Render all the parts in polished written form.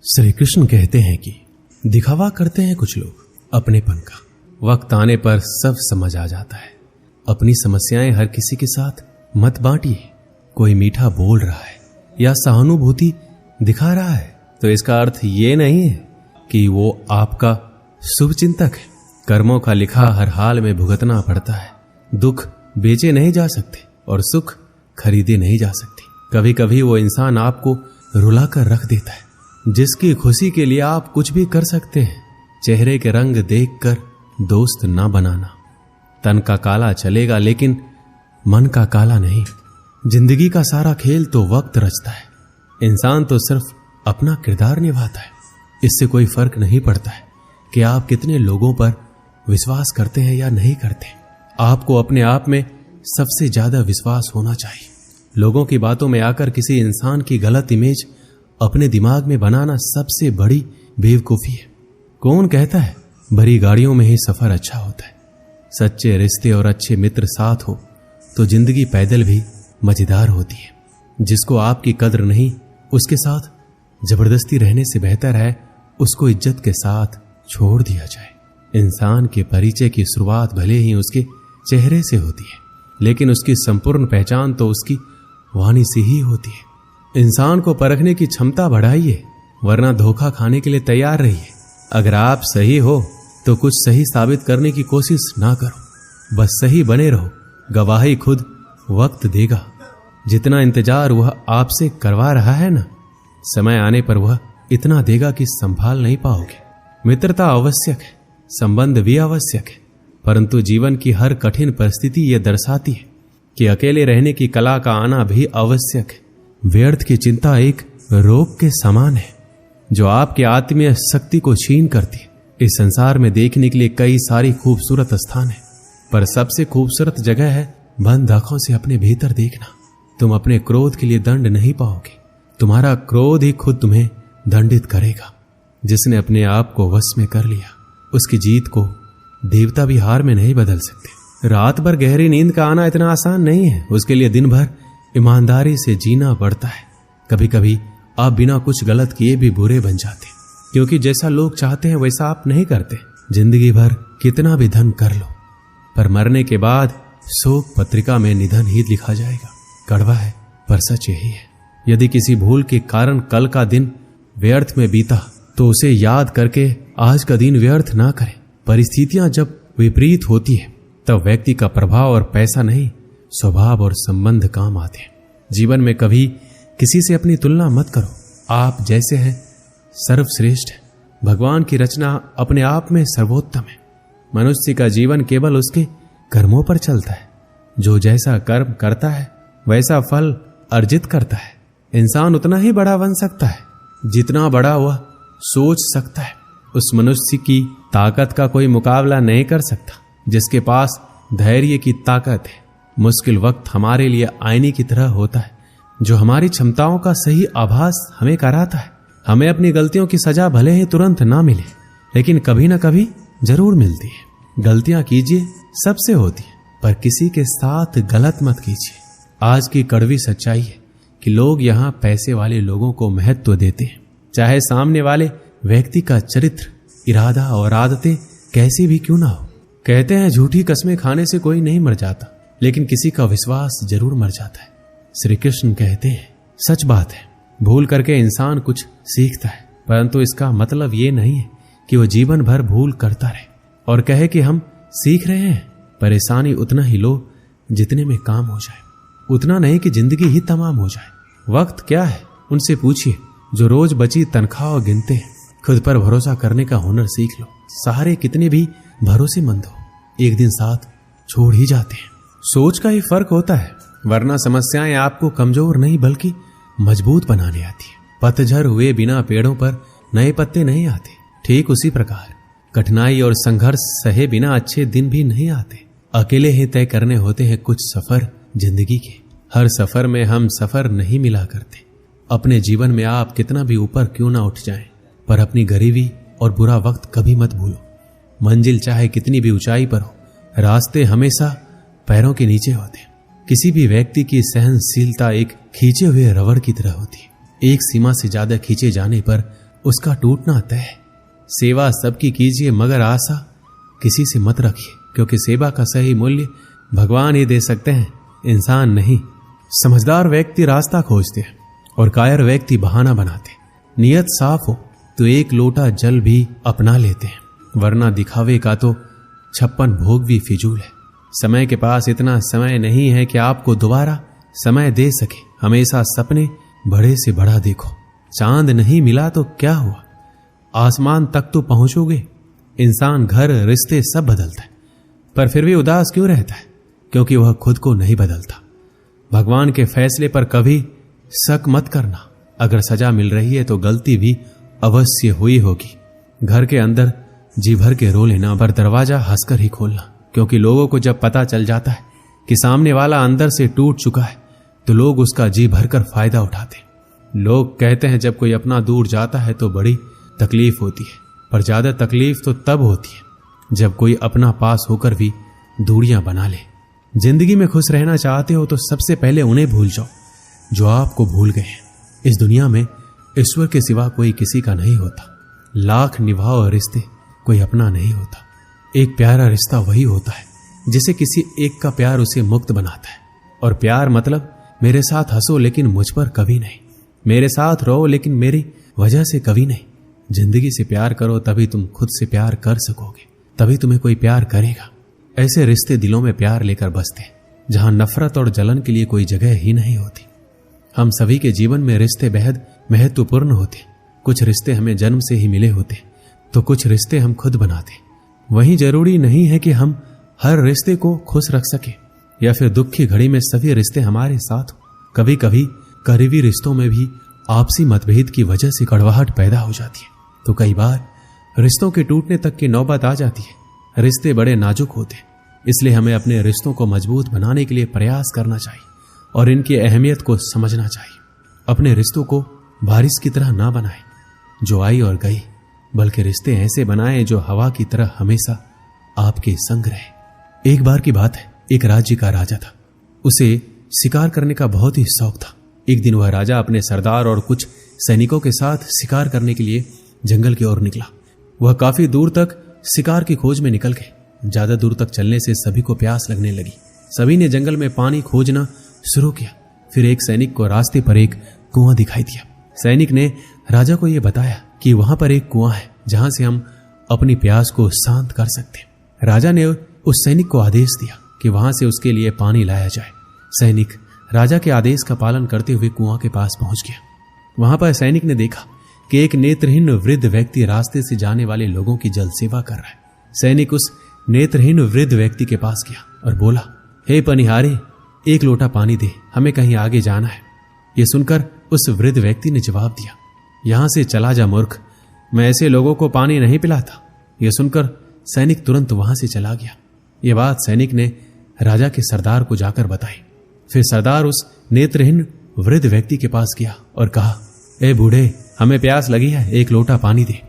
श्री कृष्ण कहते हैं कि दिखावा करते हैं कुछ लोग अपनेपन का, वक्त आने पर सब समझ आ जाता है। अपनी समस्याएं हर किसी के साथ मत बांटिए। कोई मीठा बोल रहा है या सहानुभूति दिखा रहा है तो इसका अर्थ ये नहीं है कि वो आपका शुभचिंतक है। कर्मों का लिखा हर हाल में भुगतना पड़ता है। दुख बेचे नहीं जा सकते और सुख खरीदे नहीं जा सकते। कभी कभी वो इंसान आपको रुलाकर रख देता है जिसकी खुशी के लिए आप कुछ भी कर सकते हैं। चेहरे के रंग देखकर दोस्त ना बनाना। तन का काला चलेगा लेकिन मन का काला नहीं। जिंदगी का सारा खेल तो वक्त रचता है। इंसान तो सिर्फ अपना किरदार निभाता है। इससे कोई फर्क नहीं पड़ता है कि आप कितने लोगों पर विश्वास करते हैं या नहीं करते। आपको अपने आप में सबसे ज्यादा विश्वास होना चाहिए। लोगों की बातों में आकर किसी इंसान की गलत इमेज अपने दिमाग में बनाना सबसे बड़ी बेवकूफी है। कौन कहता है भरी गाड़ियों में ही सफर अच्छा होता है। सच्चे रिश्ते और अच्छे मित्र साथ हो तो जिंदगी पैदल भी मजेदार होती है। जिसको आपकी कद्र नहीं उसके साथ जबरदस्ती रहने से बेहतर है उसको इज्जत के साथ छोड़ दिया जाए। इंसान के परिचय की शुरुआत भले ही उसके चेहरे से होती है लेकिन उसकी संपूर्ण पहचान तो उसकी वाणी से ही होती है। इंसान को परखने की क्षमता बढ़ाइए वरना धोखा खाने के लिए तैयार रहिए। अगर आप सही हो तो कुछ सही साबित करने की कोशिश ना करो, बस सही बने रहो। गवाही खुद वक्त देगा। जितना इंतजार वह आपसे करवा रहा है ना, समय आने पर वह इतना देगा कि संभाल नहीं पाओगे। मित्रता आवश्यक है, संबंध भी आवश्यक है, परंतु जीवन की हर कठिन परिस्थिति यह दर्शाती है कि अकेले रहने की कला का आना भी आवश्यक है। व्यर्थ की चिंता एक रोग के समान है जो आपकी आत्मीय शक्ति को छीन करती है। इस संसार में देखने के लिए कई सारी खूबसूरत स्थान है, पर सबसे खूबसूरत जगह है बंद आंखों से अपने भीतर देखना। तुम अपने क्रोध के लिए दंड नहीं पाओगे, तुम्हारा क्रोध ही खुद तुम्हें दंडित करेगा। जिसने अपने आप को वश में कर लिया उसकी जीत को देवता भी हार में नहीं बदल सकते। रात भर गहरी नींद का आना इतना आसान नहीं है। उसके लिए दिन भर ईमानदारी से जीना पड़ता है। कभी कभी आप बिना कुछ गलत किए भी बुरे बन जाते, क्योंकि जैसा लोग चाहते हैं वैसा आप नहीं करते। जिंदगी भर कितना भी धन कर लो, पर मरने के बाद शोक पत्रिका में निधन ही लिखा जाएगा। कड़वा है पर सच यही है। यदि किसी भूल के कारण कल का दिन व्यर्थ में बीता तो उसे याद करके आज का दिन व्यर्थ ना करें। परिस्थितियां जब विपरीत होती है तब व्यक्ति का प्रभाव और पैसा नहीं, स्वभाव और संबंध काम आते हैं। जीवन में कभी किसी से अपनी तुलना मत करो। आप जैसे हैं सर्वश्रेष्ठ है। भगवान की रचना अपने आप में सर्वोत्तम है। मनुष्य का जीवन केवल उसके कर्मों पर चलता है। जो जैसा कर्म करता है वैसा फल अर्जित करता है। इंसान उतना ही बड़ा बन सकता है जितना बड़ा वह सोच सकता है। उस मनुष्य की ताकत का कोई मुकाबला नहीं कर सकता जिसके पास धैर्य की ताकत है। मुश्किल वक्त हमारे लिए आईने की तरह होता है जो हमारी क्षमताओं का सही आभास हमें कराता है। हमें अपनी गलतियों की सजा भले ही तुरंत ना मिले लेकिन कभी ना कभी जरूर मिलती है। गलतियां कीजिए, सबसे होती है, पर किसी के साथ गलत मत कीजिए। आज की कड़वी सच्चाई है कि लोग यहाँ पैसे वाले लोगों को महत्व देते हैं, चाहे सामने वाले व्यक्ति का चरित्र, इरादा और आदतें कैसी भी क्यों ना हो। कहते हैं झूठी कस्में खाने से कोई नहीं मर जाता, लेकिन किसी का विश्वास जरूर मर जाता है। श्री कृष्ण कहते हैं सच बात है, भूल करके इंसान कुछ सीखता है, परंतु इसका मतलब ये नहीं है कि वह जीवन भर भूल करता रहे और कहे कि हम सीख रहे हैं। परेशानी उतना ही लो जितने में काम हो जाए, उतना नहीं कि जिंदगी ही तमाम हो जाए। वक्त क्या है उनसे पूछिए जो रोज बची तनख्वाह गिनते हैं। खुद पर भरोसा करने का हुनर सीख लो। सहारे कितने भी भरोसेमंद हो, एक दिन साथ छोड़ ही जाते हैं। सोच का ही फर्क होता है, वरना समस्याएं आपको कमजोर नहीं बल्कि मजबूत बनाने आती है। पतझड़ हुए बिना पेड़ों पर नए पत्ते नहीं आते। ठीक उसी प्रकार कठिनाई और संघर्ष सहे बिना अच्छे दिन भी नहीं आते। अकेले ही तय करने होते हैं कुछ सफर जिंदगी के। हर सफर में हम सफर नहीं मिला करते। अपने जीवन में आप कितना भी ऊपर क्यों ना उठ जाएं, पर अपनी गरीबी और बुरा वक्त कभी मत भूलो। मंजिल चाहे कितनी भी ऊंचाई पर हो, रास्ते हमेशा पैरों के नीचे होते हैं। किसी भी व्यक्ति की सहनशीलता एक खींचे हुए रबड़ की तरह होती है। एक सीमा से ज्यादा खींचे जाने पर उसका टूटना तय है। सेवा सबकी कीजिए मगर आशा किसी से मत रखिए, क्योंकि सेवा का सही मूल्य भगवान ही दे सकते हैं, इंसान नहीं। समझदार व्यक्ति रास्ता खोजते हैं और कायर व्यक्ति बहाना बनाते। नियत साफ हो तो एक लोटा जल भी अपना लेते हैं, वरना दिखावे का तो 56 भोग भी फिजूल है। समय के पास इतना समय नहीं है कि आपको दोबारा समय दे सके। हमेशा सपने बड़े से बड़ा देखो। चांद नहीं मिला तो क्या हुआ, आसमान तक तो पहुंचोगे। इंसान, घर, रिश्ते सब बदलता है, पर फिर भी उदास क्यों रहता है? क्योंकि वह खुद को नहीं बदलता। भगवान के फैसले पर कभी शक मत करना। अगर सजा मिल रही है तो गलती भी अवश्य हुई होगी। घर के अंदर जी भर के रो लेना, पर दरवाजा हंसकर ही खोलना, क्योंकि लोगों को जब पता चल जाता है कि सामने वाला अंदर से टूट चुका है तो लोग उसका जी भरकर फायदा उठाते। लोग कहते हैं जब कोई अपना दूर जाता है तो बड़ी तकलीफ होती है, पर ज्यादा तकलीफ तो तब होती है जब कोई अपना पास होकर भी दूरियां बना ले। जिंदगी में खुश रहना चाहते हो तो सबसे पहले उन्हें भूल जाओ जो आपको भूल गए हैं। इस दुनिया में ईश्वर के सिवा कोई किसी का नहीं होता। लाख निभाओ रिश्ते, कोई अपना नहीं होता। एक प्यारा रिश्ता वही होता है जिसे किसी एक का प्यार उसे मुक्त बनाता है। और प्यार मतलब मेरे साथ हंसो लेकिन मुझ पर कभी नहीं, मेरे साथ रहो लेकिन मेरी वजह से कभी नहीं। जिंदगी से प्यार करो तभी तुम खुद से प्यार कर सकोगे, तभी तुम्हें कोई प्यार करेगा। ऐसे रिश्ते दिलों में प्यार लेकर बसते हैं जहां नफरत और जलन के लिए कोई जगह ही नहीं होती। हम सभी के जीवन में रिश्ते बेहद महत्वपूर्ण होते। कुछ रिश्ते हमें जन्म से ही मिले होते तो कुछ रिश्ते हम खुद बनाते। वहीं जरूरी नहीं है कि हम हर रिश्ते को खुश रख सके या फिर दुख की घड़ी में सभी रिश्ते हमारे साथ हो। कभी कभी करीबी रिश्तों में भी आपसी मतभेद की वजह से कड़वाहट पैदा हो जाती है, तो कई बार रिश्तों के टूटने तक की नौबत आ जाती है। रिश्ते बड़े नाजुक होते हैं, इसलिए हमें अपने रिश्तों को मजबूत बनाने के लिए प्रयास करना चाहिए और इनकी अहमियत को समझना चाहिए। अपने रिश्तों को बारिश की तरह ना बनाएं जो आई और गई, बल्कि रिश्ते ऐसे बनाएं जो हवा की तरह हमेशा आपके संग रहे। एक बार की बात है, एक राज्य का राजा था। उसे शिकार करने का बहुत ही शौक था। एक दिन वह राजा अपने सरदार और कुछ सैनिकों के साथ शिकार करने के लिए जंगल की ओर निकला। वह काफी दूर तक शिकार की खोज में निकल गए। ज्यादा दूर तक चलने से सभी को प्यास लगने लगी। सभी ने जंगल में पानी खोजना शुरू किया। फिर एक सैनिक को रास्ते पर एक कुआं दिखाई दिया। सैनिक ने राजा को यह बताया कि वहां पर एक कुआं है जहां से हम अपनी प्यास को शांत कर सकते हैं। राजा ने उस सैनिक को आदेश दिया कि वहां से उसके लिए पानी लाया जाए। सैनिक राजा के आदेश का पालन करते हुए कुआं के पास पहुंच गया। वहां पर सैनिक ने देखा कि एक नेत्रहीन वृद्ध व्यक्ति रास्ते से जाने वाले लोगों की जल सेवा कर रहा है। सैनिक उस नेत्रहीन वृद्ध व्यक्ति के पास गया और बोला, हे पनिहारी, एक लोटा पानी दे, हमें कहीं आगे जाना है। यह सुनकर उस वृद्ध व्यक्ति ने जवाब दिया, यहां से चला जा मूर्ख, मैं ऐसे लोगों को पानी नहीं पिलाता। यह सुनकर सैनिक तुरंत वहां से चला गया। यह बात सैनिक ने राजा के सरदार को जाकर बताई। फिर सरदार उस नेत्रहीन वृद्ध व्यक्ति के पास गया और कहा, ए बूढ़े, हमें प्यास लगी है, एक लोटा पानी दे।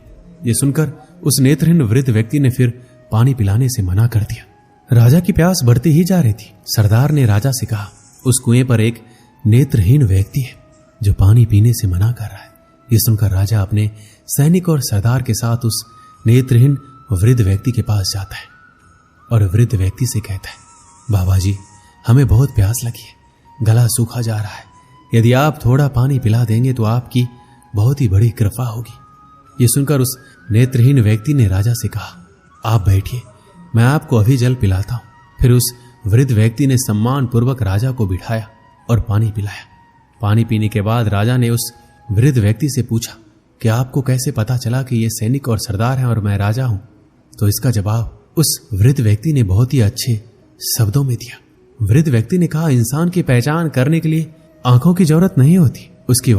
यह सुनकर उस नेत्रहीन वृद्ध व्यक्ति ने फिर पानी पिलाने से मना कर दिया। राजा की प्यास बढ़ती ही जा रही थी। सरदार ने राजा से कहा, उस कुएं पर एक नेत्रहीन व्यक्ति है जो पानी पीने से मना कर रहा है। यह सुनकर राजा अपने सैनिक और सरदार के साथ उस नेत्रहीन वृद्ध व्यक्ति के पास जाता है और वृद्ध व्यक्ति से कहता है, बाबा जी, हमें बहुत प्यास लगी है, गला सूखा जा रहा है, यदि आप थोड़ा पानी पिला देंगे तो आपकी बहुत ही बड़ी कृपा होगी। यह सुनकर उस नेत्रहीन व्यक्ति ने राजा से कहा, आप बैठिए, मैं आपको अभी जल पिलाता हूं। फिर उस वृद्ध व्यक्ति ने सम्मान पूर्वक राजा को बिठाया और पानी पिलाया। पानी पीने के बाद राजा ने उस वृद्ध व्यक्ति से पूछा कि आपको कैसे पता चला कि ये सैनिक और सरदार हैं और मैं राजा हूं? तो इसका जवाब उस वृद्ध व्यक्ति ने बहुत ही अच्छे शब्दों में दिया। वृद्ध व्यक्ति ने कहा, इंसान की पहचान करने के लिए आंखों की जरूरत नहीं होती, उसकी